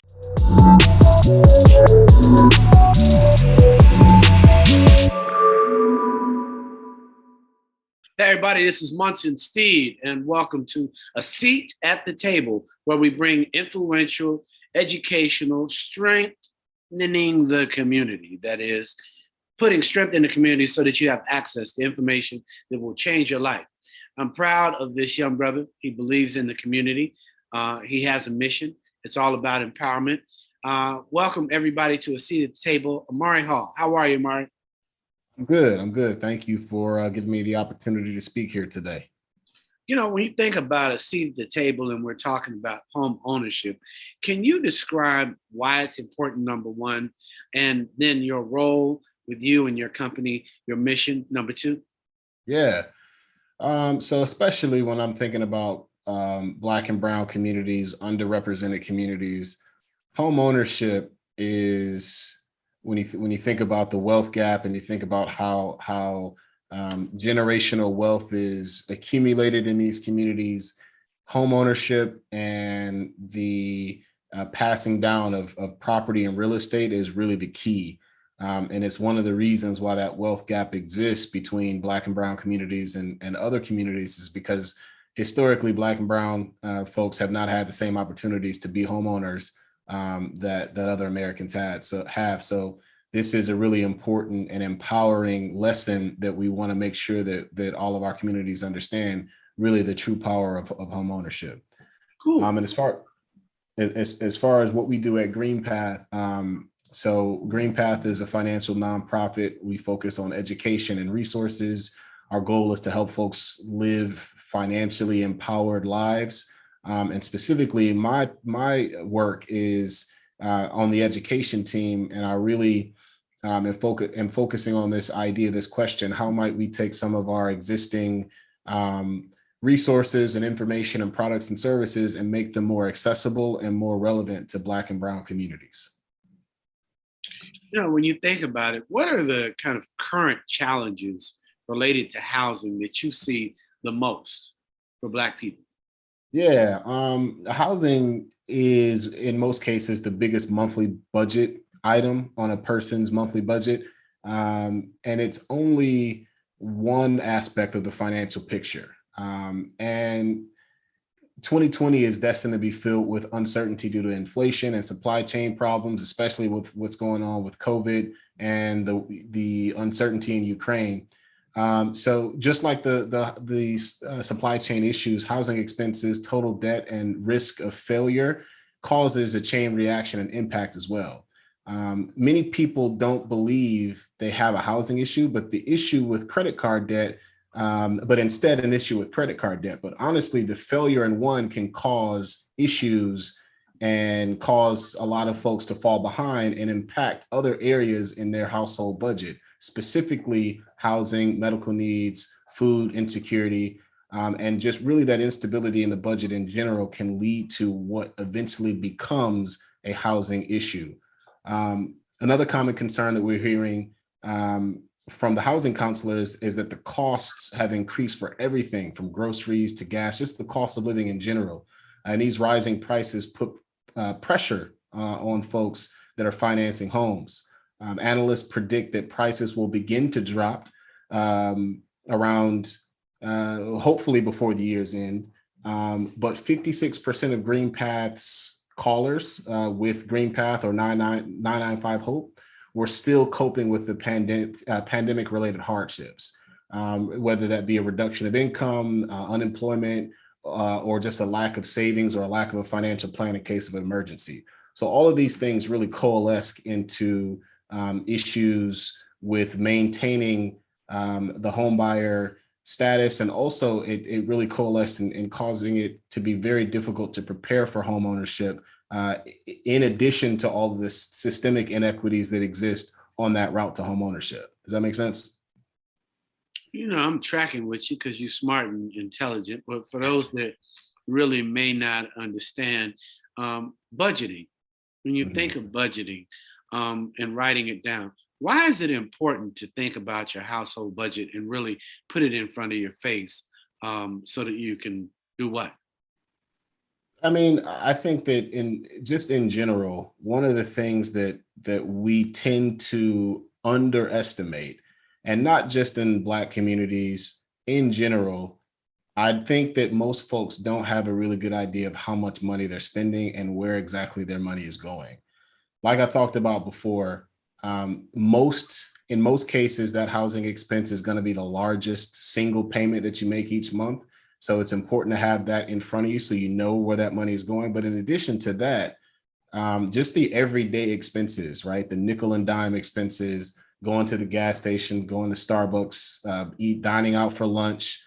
Hey everybody, this is Munson Steed, and welcome to A Seat at the Table, where we bring influential, educational, strengthening the community. That is, putting strength in the community so that you have access to information that will change your life. I'm proud of this young brother. He believes in the community. He has a mission. It's all about empowerment. Welcome everybody to A Seat at the Table. Omari Hall. How are you, Omari? I'm good. I'm good. Thank you for giving me the opportunity to speak here today. You know, when you think about a seat at the table and we're talking about home ownership, can you describe why it's important, number one, and then your role with you and your company, your mission, number two? Yeah. So especially when I'm thinking about Black and Brown communities, underrepresented communities, home ownership is when you think about the wealth gap and you think about how generational wealth is accumulated in these communities, home ownership and the passing down of property and real estate is really the key. And it's one of the reasons why that wealth gap exists between Black and Brown communities and other communities is because historically Black and Brown folks have not had the same opportunities to be homeowners that other Americans have. So this is a really important and empowering lesson that we want to make sure that all of our communities understand really the true power of home ownership. Cool. And as far as what we do at GreenPath, so GreenPath is a financial nonprofit. We focus on education and resources. Our goal is to help folks live financially empowered lives. And specifically, my work is on the education team, and I really am focusing on this idea, this question: how might we take some of our existing resources and information and products and services and make them more accessible and more relevant to Black and Brown communities? You know, when you think about it, what are the kind of current challenges related to housing that you see the most for Black people? Yeah, housing is in most cases the biggest monthly budget item on a person's monthly budget. And it's only one aspect of the financial picture. And 2020 is destined to be filled with uncertainty due to inflation and supply chain problems, especially with what's going on with COVID and the uncertainty in Ukraine. So just like the supply chain issues, housing expenses, total debt, and risk of failure causes a chain reaction and impact as well. Many people don't believe they have a housing issue, but the issue with credit card debt, but instead an issue with credit card debt. But honestly, the failure in one can cause issues and cause a lot of folks to fall behind and impact other areas in their household budget, specifically housing, medical needs, food insecurity, and just really that instability in the budget in general can lead to what eventually becomes a housing issue. Another common concern that we're hearing from the housing counselors is that the costs have increased for everything from groceries to gas, just the cost of living in general. And these rising prices put pressure on folks that are financing homes. Analysts predict that prices will begin to drop around, hopefully before the year's end. But 56% of GreenPath's callers with GreenPath or 995 HOPE were still coping with the pandemic-related hardships, whether that be a reduction of income, unemployment, or just a lack of savings or a lack of a financial plan in case of an emergency. So all of these things really coalesce into issues with maintaining the home buyer status, and also it really coalesced in causing it to be very difficult to prepare for home ownership, in addition to all of the systemic inequities that exist on that route to home ownership. Does that make sense? You know, I'm tracking with you because you're smart and intelligent. But for those that really may not understand, budgeting, when you think of budgeting and writing it down, why is it important to think about your household budget and really put it in front of your face so that you can do what? I mean, I think that in general, one of the things that we tend to underestimate, and not just in Black communities in general, I think that most folks don't have a really good idea of how much money they're spending and where exactly their money is going. Like I talked about before, in most cases, that housing expense is going to be the largest single payment that you make each month. So it's important to have that in front of you so you know where that money is going. But in addition to that, just the everyday expenses, right? The nickel and dime expenses, going to the gas station, going to Starbucks, dining out for lunch,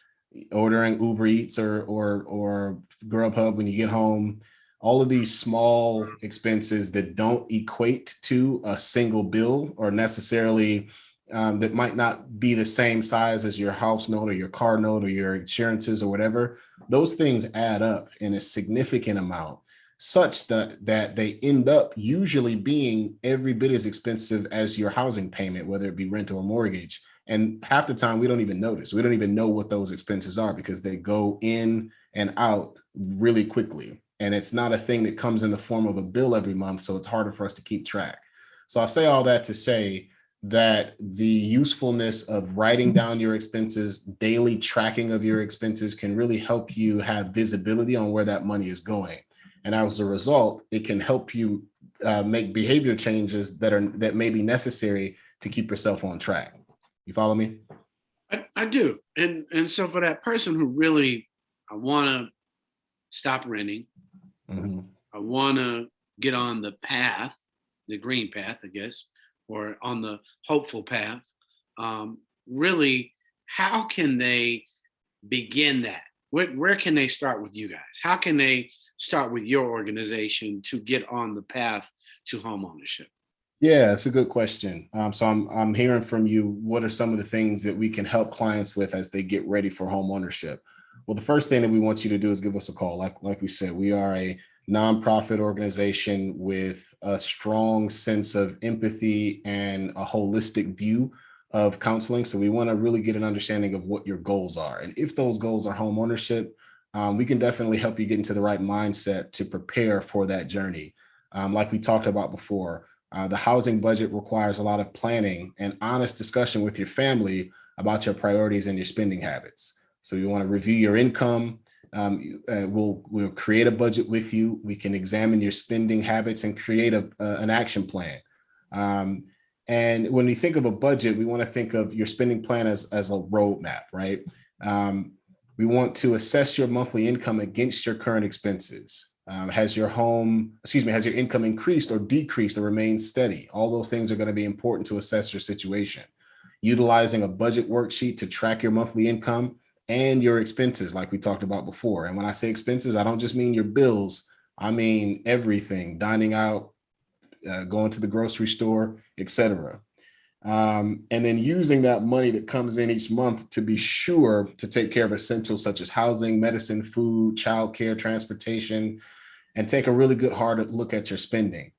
ordering Uber Eats or Grubhub when you get home. All of these small expenses that don't equate to a single bill or necessarily that might not be the same size as your house note or your car note or your insurances or whatever. Those things add up in a significant amount, such that they end up usually being every bit as expensive as your housing payment, whether it be rent or mortgage. And half the time we don't even notice. We don't even know what those expenses are because they go in and out really quickly. And it's not a thing that comes in the form of a bill every month. So it's harder for us to keep track. So I say all that to say that the usefulness of writing down your expenses, daily tracking of your expenses can really help you have visibility on where that money is going. And as a result, it can help you make behavior changes that may be necessary to keep yourself on track. You follow me? I do. And so for that person who really, I want to stop renting, Mhm. I want to get on the path, the green path, I guess, or on the hopeful path. Really, how can they begin that? Where can they start with you guys? How can they start with your organization to get on the path to home ownership? Yeah, it's a good question. So I'm hearing from you. What are some of the things that we can help clients with as they get ready for home ownership? Well, the first thing that we want you to do is give us a call. Like we said, we are a nonprofit organization with a strong sense of empathy and a holistic view of counseling. So we want to really get an understanding of what your goals are, and if those goals are home ownership, we can definitely help you get into the right mindset to prepare for that journey. Like we talked about before, the housing budget requires a lot of planning and honest discussion with your family about your priorities and your spending habits. So you want to review your income. We'll create a budget with you. We can examine your spending habits and create an action plan. Um, and when we think of a budget, we want to think of your spending plan as a roadmap, right? Um, we want to assess your monthly income against your current expenses. Has your income increased or decreased or remained steady? All those things are going to be important to assess your situation. Utilizing a budget worksheet to track your monthly income and your expenses, like we talked about before. And when I say expenses, I don't just mean your bills, I mean everything: dining out, going to the grocery store, etc. And then using that money that comes in each month to be sure to take care of essentials such as housing, medicine, food, childcare, transportation, and take a really good hard look at your spending,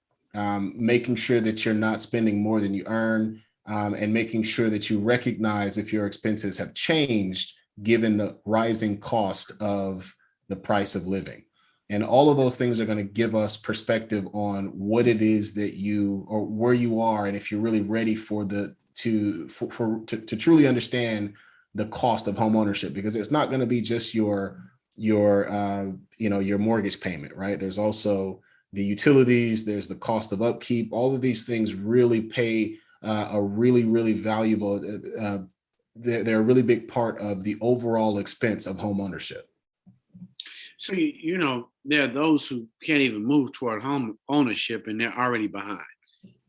making sure that you're not spending more than you earn, and making sure that you recognize if your expenses have changed given the rising cost of the price of living. And all of those things are going to give us perspective on what it is that you or where you are, and if you're really ready to truly understand the cost of home ownership, because it's not going to be just your mortgage payment, right? There's also the utilities, there's the cost of upkeep. All of these things really pay a really valuable they're a really big part of the overall expense of home ownership. So there are those who can't even move toward home ownership and they're already behind.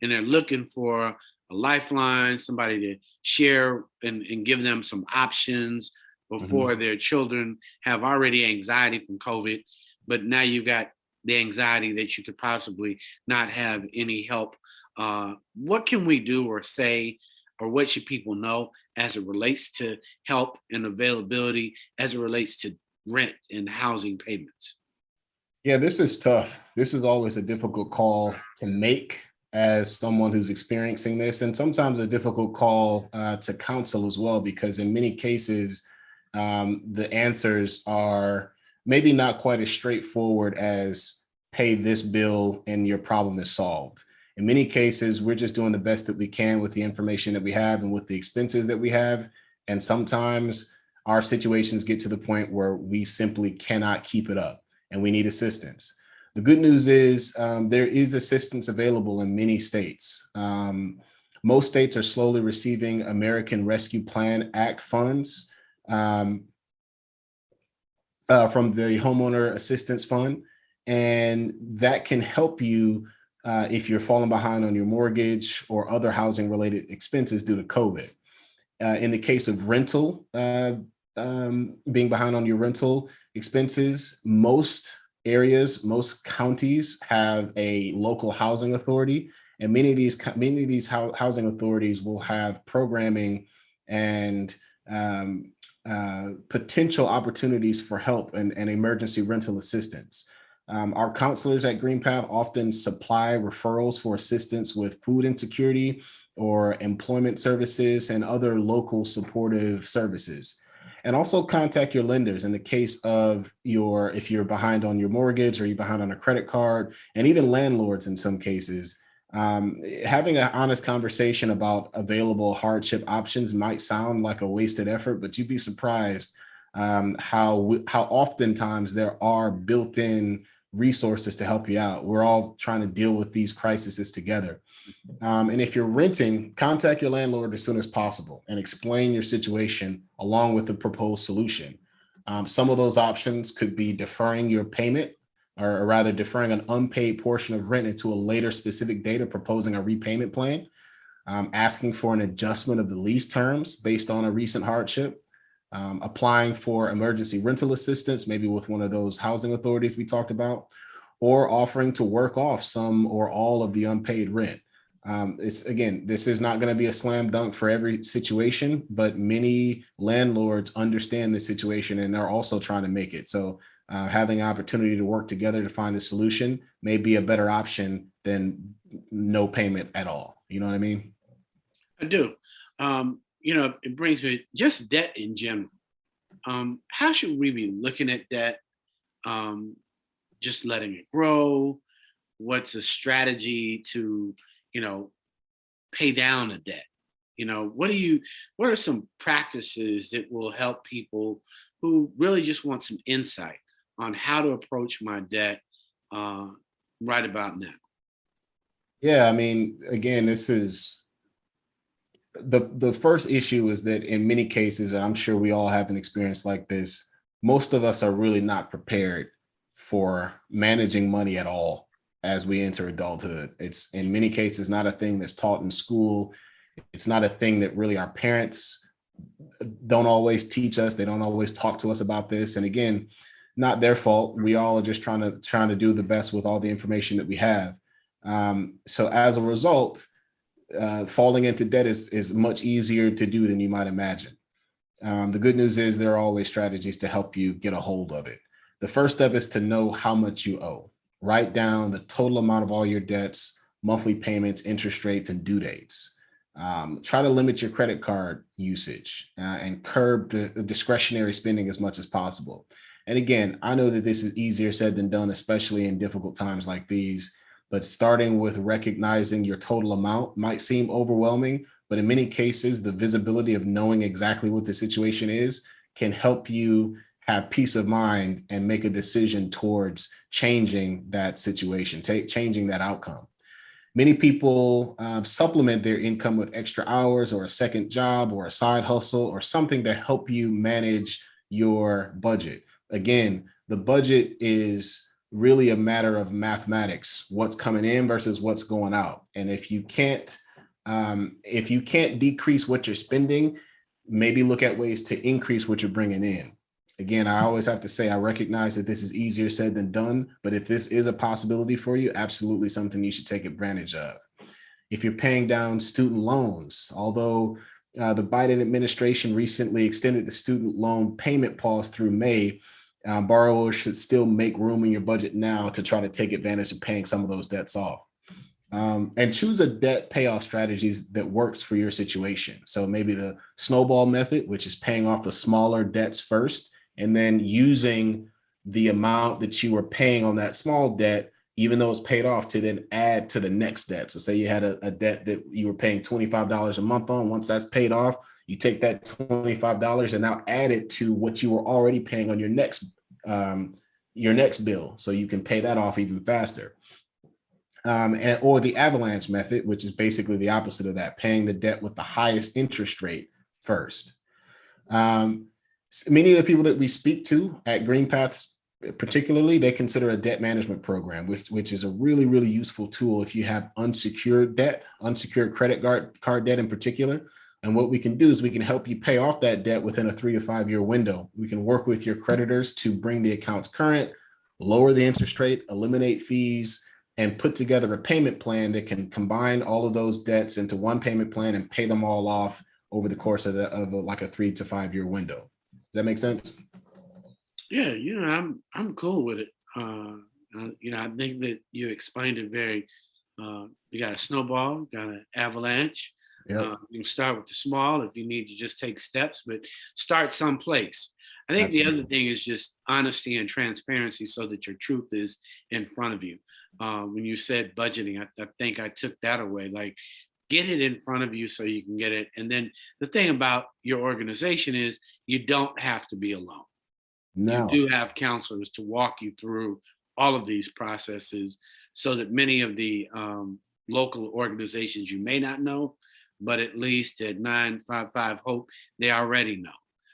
And they're looking for a lifeline, somebody to share and give them some options before Mhm. their children have already anxiety from COVID. But now you've got the anxiety that you could possibly not have any help. What can we do or say, or what should people know as it relates to help and availability, as it relates to rent and housing payments? Yeah, this is tough. This is always a difficult call to make as someone who's experiencing this, and sometimes a difficult call to counsel as well, because in many cases, the answers are maybe not quite as straightforward as pay this bill and your problem is solved. In many cases, we're just doing the best that we can with the information that we have and with the expenses that we have. And sometimes our situations get to the point where we simply cannot keep it up and we need assistance. The good news is there is assistance available in many states. Most states are slowly receiving American Rescue Plan Act funds from the Homeowner Assistance Fund, and that can help you if you're falling behind on your mortgage or other housing related expenses due to COVID. In the case of rental, being behind on your rental expenses, most areas, most counties have a local housing authority, and many of these housing authorities will have programming and potential opportunities for help and emergency rental assistance. Our counselors at GreenPath often supply referrals for assistance with food insecurity or employment services and other local supportive services. And also contact your lenders in the case of if you're behind on your mortgage or you're behind on a credit card, and even landlords in some cases. Having an honest conversation about available hardship options might sound like a wasted effort, but you'd be surprised how oftentimes there are built-in resources to help you out. We're all trying to deal with these crises together. And if you're renting, contact your landlord as soon as possible and explain your situation along with the proposed solution. Some of those options could be deferring your payment, or rather deferring an unpaid portion of rent into a later specific date, or proposing a repayment plan, asking for an adjustment of the lease terms based on a recent hardship, applying for emergency rental assistance, maybe with one of those housing authorities we talked about, or offering to work off some or all of the unpaid rent. This is not going to be a slam dunk for every situation, but many landlords understand the situation and are also trying to make it. So having an opportunity to work together to find a solution may be a better option than no payment at all. You know what I mean? I do. It brings me just debt in general. How should we be looking at debt? Just letting it grow? What's a strategy to, pay down a debt? What are some practices that will help people who really just want some insight on how to approach my debt right about now? Yeah, I mean, again, this is the first issue is that in many cases, and I'm sure we all have an experience like this, most of us are really not prepared for managing money at all as we enter adulthood. It's in many cases not a thing that's taught in school. It's not a thing that really our parents don't always teach us. They don't always talk to us about this. And again, not their fault. We all are just trying to do the best with all the information that we have. So as a result, falling into debt is much easier to do than you might imagine. The good news is there are always strategies to help you get a hold of it. The first step is to know how much you owe. Write down the total amount of all your debts, monthly payments, interest rates, and due dates. Try to limit your credit card usage and curb the discretionary spending as much as possible. And again, I know that this is easier said than done, especially in difficult times like these. But starting with recognizing your total amount might seem overwhelming, but in many cases, the visibility of knowing exactly what the situation is can help you have peace of mind and make a decision towards changing that situation, changing that outcome. Many people supplement their income with extra hours or a second job or a side hustle or something to help you manage your budget. Again, the budget is really a matter of mathematics, what's coming in versus what's going out. And if you can't decrease what you're spending, maybe look at ways to increase what you're bringing in. Again, I always have to say, I recognize that this is easier said than done, but if this is a possibility for you, absolutely something you should take advantage of. If you're paying down student loans, although the Biden administration recently extended the student loan payment pause through May, borrowers should still make room in your budget now to try to take advantage of paying some of those debts off. And choose a debt payoff strategies that works for your situation. So maybe the snowball method, which is paying off the smaller debts first, and then using the amount that you were paying on that small debt, even though it's paid off, to then add to the next debt. So say you had a debt that you were paying $25 a month on. Once that's paid off, you take that $25 and now add it to what you were already paying on your next bill, so you can pay that off even faster. Or the avalanche method, which is basically the opposite of that, paying the debt with the highest interest rate first. Many of the people that we speak to at GreenPath, particularly, they consider a debt management program, which is a really, really useful tool if you have unsecured debt, unsecured credit card debt in particular. And what we can do is we can help you pay off that debt within a 3 to 5 year window. We can work with your creditors to bring the accounts current, lower the interest rate, eliminate fees, and put together a payment plan that can combine all of those debts into one payment plan and pay them all off over the course of like a 3 to 5 year window. Does that make sense? Yeah, I'm cool with it. I think that you explained it very. You got a snowball, got an avalanche. Yep. You can start with the small if you need to just take steps, but start someplace. I think the other thing is just honesty and transparency, so that your truth is in front of you. When you said budgeting, I think I took that away. Like, get it in front of you so you can get it. And then the thing about your organization is you don't have to be alone. No. You do have counselors to walk you through all of these processes, so that many of the local organizations you may not know, but at least at 955 Hope, they already know.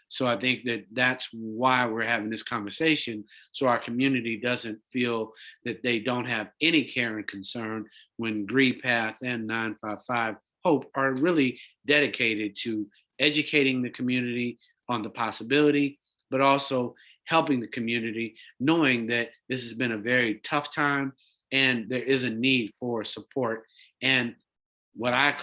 So I think that that's why we're having this conversation, so our community doesn't feel that they don't have any care and concern, when GreenPath and 955 Hope are really dedicated to educating the community on the possibility, but also helping the community, knowing that this has been a very tough time and there is a need for support and what I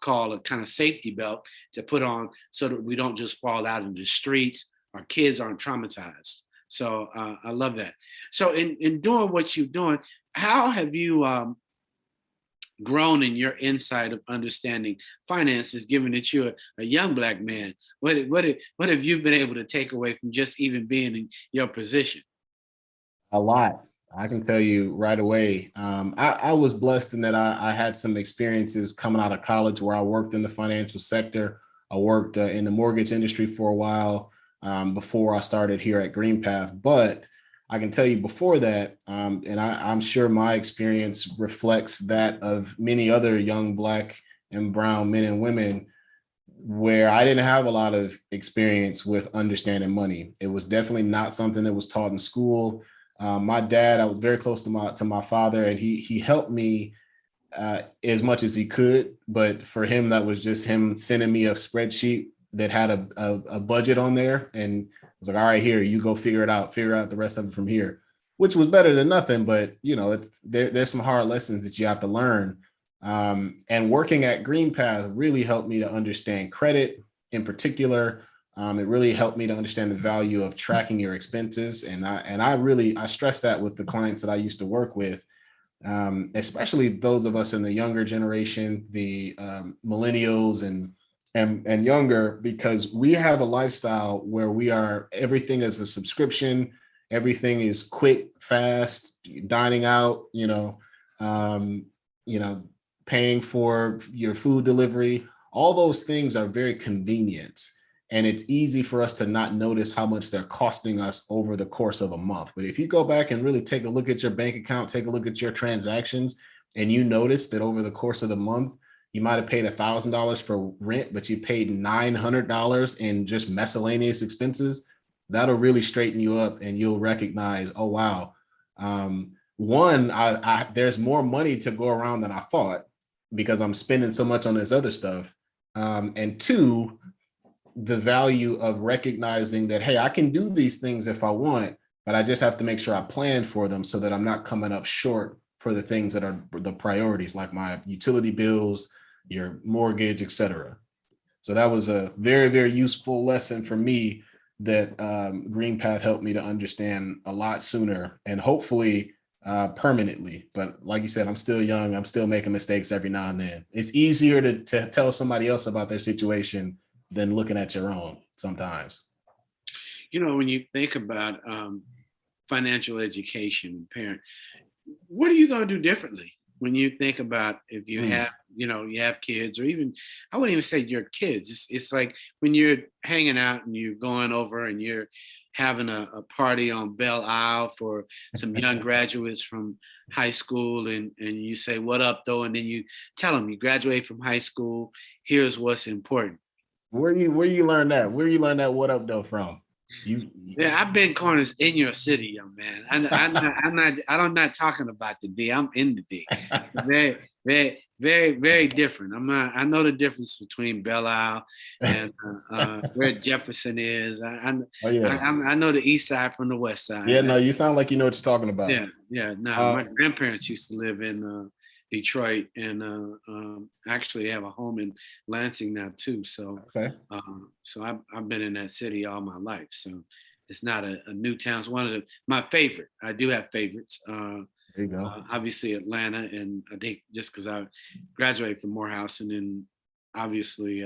call a kind of safety belt to put on, so that we don't just fall out in the streets. Our kids aren't traumatized. So I love that. So in doing what you're doing, how have you grown in your insight of understanding finances, given that you're a young Black man? What have you been able to take away from just even being in your position? A lot. I can tell you right away. I was blessed in that I had some experiences coming out of college where I worked in the financial sector. I worked in the mortgage industry for a while before I started here at GreenPath. But I can tell you before that, and I'm sure my experience reflects that of many other young Black and brown men and women, where I didn't have a lot of experience with understanding money. It was definitely not something that was taught in school. My dad, I was very close to my father, and he helped me as much as he could. But for him, that was just him sending me a spreadsheet that had a budget on there, and was like, "All right, here, you go figure out the rest of it from here," which was better than nothing. But there's some hard lessons that you have to learn. And working at GreenPath really helped me to understand credit in particular. It really helped me to understand the value of tracking your expenses. And I stress that with the clients that I used to work with, especially those of us in the younger generation, the millennials and younger, because we have a lifestyle where everything is a subscription, everything is quick, fast, dining out, paying for your food delivery. All those things are very convenient. And it's easy for us to not notice how much they're costing us over the course of a month. But if you go back and really take a look at your bank account, take a look at your transactions, and you notice that over the course of the month, you might have paid $1,000 for rent, but you paid $900 in just miscellaneous expenses, that'll really straighten you up, and you'll recognize, oh, wow, there's more money to go around than I thought, because I'm spending so much on this other stuff. And two, the value of recognizing that, hey, I can do these things if I want, but I just have to make sure I plan for them so that I'm not coming up short for the things that are the priorities, like my utility bills, your mortgage, etc. So that was a very, very useful lesson for me that GreenPath helped me to understand a lot sooner, and hopefully permanently. But like you said, I'm still young. I'm still making mistakes every now and then. It's easier to tell somebody else about their situation than looking at your own sometimes. When you think about financial education, parent, what are you going to do differently when you think about if you have, you have kids, or even, I wouldn't even say your kids. It's like when you're hanging out and you're going over and you're having a party on Belle Isle for some young graduates from high school, and you say, what up, though? And then you tell them you graduate from high school. Here's what's important. Where you learn that? Where you learn that what up though from? You Yeah, I've been corners in your city, young man. I'm not talking about the D. I'm in the D. Very, very different. I'm not. I know the difference between Belle Isle and where Jefferson is. oh yeah. I know the East Side from the West Side. Yeah, no, you sound like you know what you're talking about. Yeah. No, Uh, my grandparents used to live in Detroit, and actually have a home in Lansing now too. okay, So I've been in that city all my life. So it's not a new town. It's one of my favorite. I do have favorites. there you go. Obviously Atlanta, and I think just because I graduated from Morehouse, and then obviously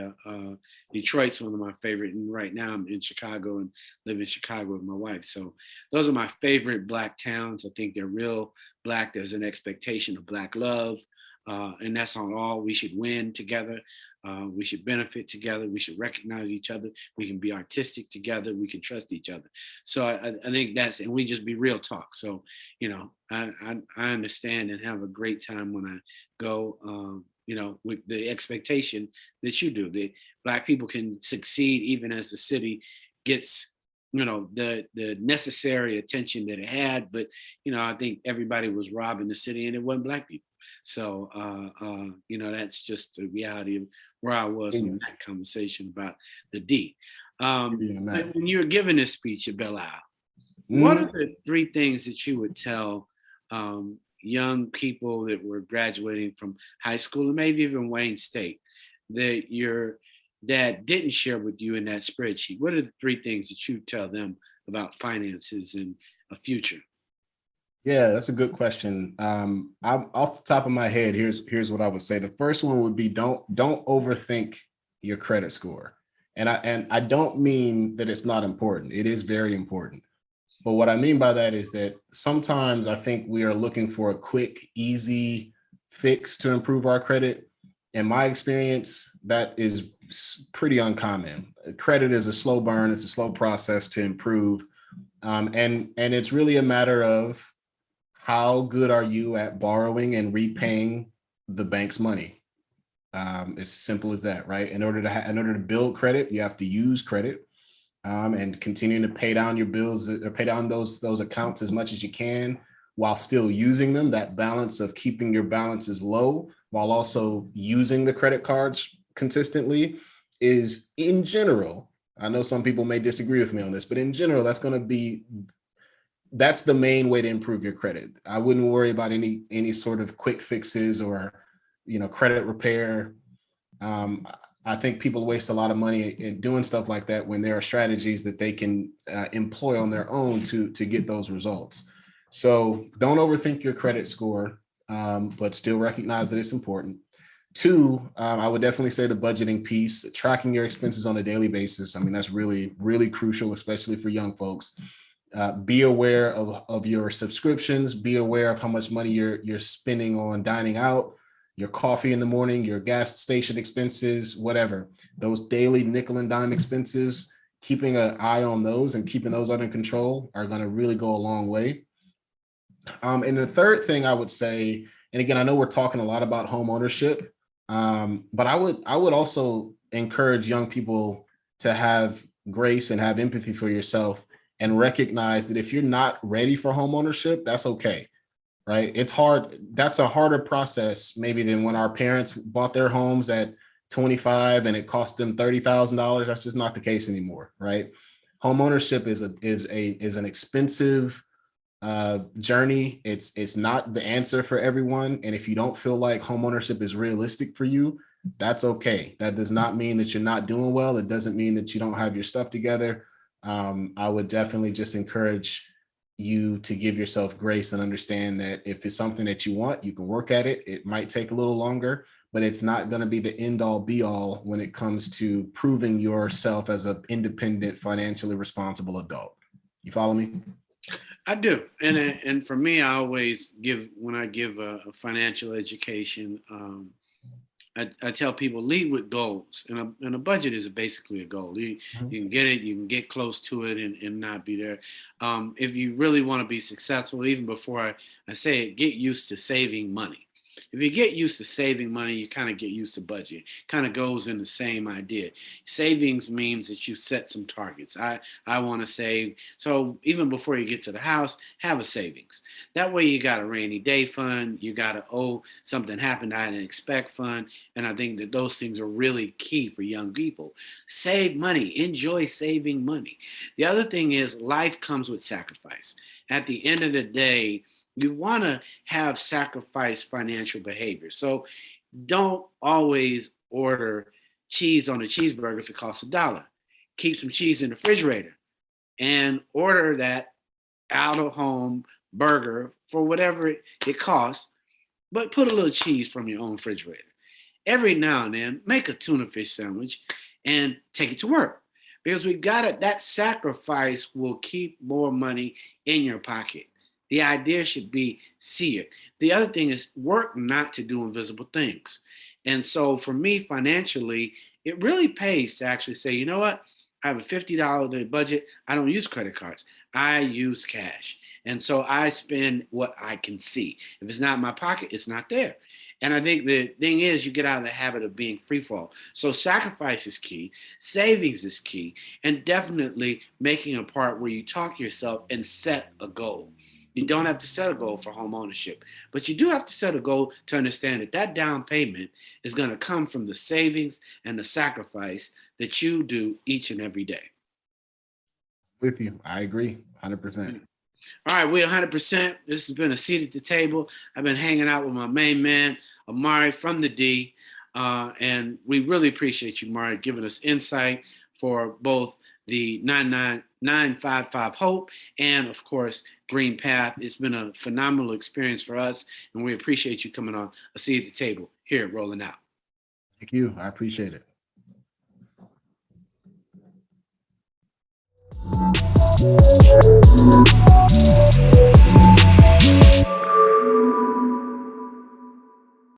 Detroit's one of my favorite. And right now I'm in Chicago and live in Chicago with my wife. So those are my favorite Black towns. I think they're real Black. There's an expectation of Black love. And that's on all. We should win together. We should benefit together. We should recognize each other. We can be artistic together. We can trust each other. So I think that's, and we just be real talk. So, I understand and have a great time when I go, with the expectation that you do. That Black people can succeed even as the city gets, the necessary attention that it had. But, I think everybody was robbing the city, and it wasn't Black people. So, that's just the reality of where I was in that conversation about the D. But when you were giving this speech at Belle Isle, what are the three things that you would tell young people that were graduating from high school, and maybe even Wayne State, that your dad didn't share with you in that spreadsheet? What are the three things that you tell them about finances and a future? Yeah, that's a good question. I'm off the top of my head. Here's what I would say. The first one would be don't overthink your credit score. And I don't mean that it's not important. It is very important. But what I mean by that is that sometimes I think we are looking for a quick, easy fix to improve our credit. In my experience, that is pretty uncommon. Credit is a slow burn. It's a slow process to improve. And it's really a matter of how good are you at borrowing and repaying the bank's money? As simple as that, right? In order to build credit, you have to use credit, and continue to pay down your bills or pay down those accounts as much as you can while still using them. That balance of keeping your balances low while also using the credit cards consistently is, in general, I know some people may disagree with me on this, but in general, that's the main way to improve your credit. I wouldn't worry about any sort of quick fixes or credit repair. I think people waste a lot of money in doing stuff like that when there are strategies that they can employ on their own to get those results. So don't overthink your credit score, but still recognize that it's important. Two, I would definitely say the budgeting piece, tracking your expenses on a daily basis. I mean, that's really, really crucial, especially for young folks. Be aware of your subscriptions, be aware of how much money you're spending on dining out, your coffee in the morning, your gas station expenses, whatever. Those daily nickel and dime expenses, keeping an eye on those and keeping those under control are going to really go a long way. And the third thing I would say, and again, I know we're talking a lot about home ownership, but I would also encourage young people to have grace and have empathy for yourself and recognize that if you're not ready for home ownership, that's okay, right? It's hard. That's a harder process maybe than when our parents bought their homes at 25 and it cost them $30,000. That's just not the case anymore, right? Home ownership is an expensive journey. It's not the answer for everyone. And if you don't feel like home ownership is realistic for you, that's okay. That does not mean that you're not doing well. It doesn't mean that you don't have your stuff together. I would definitely just encourage you to give yourself grace and understand that if it's something that you want, you can work at it. It might take a little longer, but it's not going to be the end all be all when it comes to proving yourself as an independent, financially responsible adult. You follow me? I do, and for me, I always give when I give a financial education. I tell people lead with goals, and a budget is basically a goal. Mhm. You can get it, you can get close to it, and not be there. If you really want to be successful, even before I say it, get used to saving money. If you get used to saving money, you kind of get used to budget. Kind of goes in the same idea. Savings means that you set some targets. I want to save. So even before you get to the house, have a savings. That way you got a rainy day fund. You got a something happened I didn't expect fund. And I think that those things are really key for young people. Save money. Enjoy saving money. The other thing is life comes with sacrifice. At the end of the day, you want to have sacrifice financial behavior. So don't always order cheese on a cheeseburger if it costs $1. Keep some cheese in the refrigerator and order that out of home burger for whatever it costs, but put a little cheese from your own refrigerator. Every now and then, make a tuna fish sandwich and take it to work because we got it. That sacrifice will keep more money in your pocket. The idea should be see it. The other thing is work not to do invisible things. And so for me, financially, it really pays to actually say, you know what? I have a $50 day budget. I don't use credit cards. I use cash. And so I spend what I can see. If it's not in my pocket, it's not there. And I think the thing is, you get out of the habit of being free fall. So sacrifice is key, savings is key, and definitely making a part where you talk to yourself and set a goal. You don't have to set a goal for home ownership, but you do have to set a goal to understand that that down payment is going to come from the savings and the sacrifice that you do each and every day. With you. I agree 100%. All right, we're 100%. This has been a seat at the table. I've been hanging out with my main man, Omari from the D. And we really appreciate you, Omari, giving us insight for both the 99955 Hope and, of course, GreenPath. It's been a phenomenal experience for us, and we appreciate you coming on a seat at the table here, rolling out. Thank you. I appreciate it.